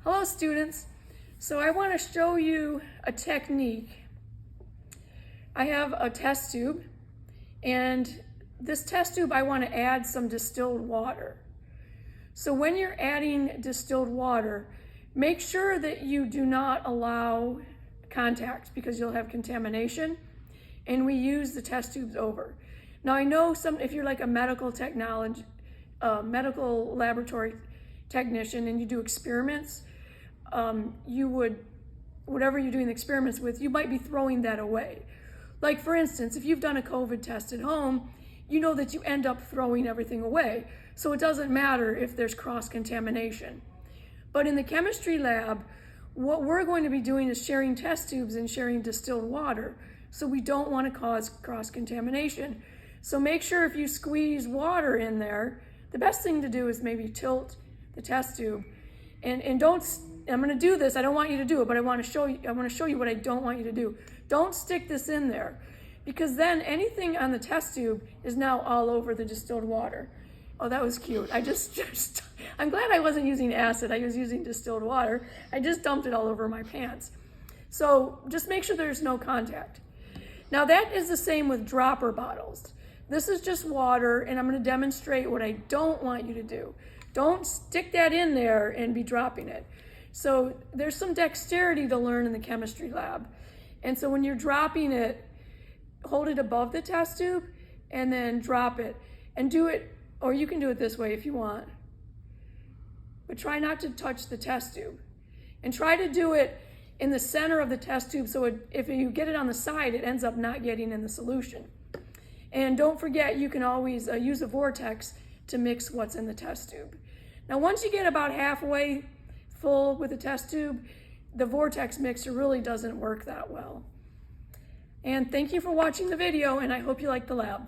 Hello students. So I want to show you a technique. I have a test tube, and this test tube I want to add some distilled water. So when you're adding distilled water, make sure that you do not allow contact because you'll have contamination, and we use the test tubes over. Now I know if you're like a medical laboratory technician and you do experiments, whatever you're doing the experiments with, you might be throwing that away. Like for instance, if you've done a COVID test at home, you know that you end up throwing everything away. So it doesn't matter if there's cross-contamination. But in the chemistry lab, what we're going to be doing is sharing test tubes and sharing distilled water. So we don't want to cause cross-contamination. So make sure if you squeeze water in there, the best thing to do is maybe tilt the test tube. And don't, I'm going to do this, I don't want you to do it, but I want to show you what I don't want you to do. Don't stick this in there, because then anything on the test tube is now all over the distilled water. Oh, that was cute. I'm glad I wasn't using acid, I was using distilled water. I just dumped it all over my pants. So just make sure there's no contact. Now that is the same with dropper bottles. This is just water, and I'm going to demonstrate what I don't want you to do. Don't stick that in there and be dropping it. So there's some dexterity to learn in the chemistry lab. And so when you're dropping it, hold it above the test tube and then drop it. And do it, or you can do it this way if you want. But try not to touch the test tube. And try to do it in the center of the test tube so if you get it on the side, it ends up not getting in the solution. And don't forget, you can always use a vortex to mix what's in the test tube. Now once you get about halfway full with the test tube, the vortex mixer really doesn't work that well. And thank you for watching the video, and I hope you like the lab.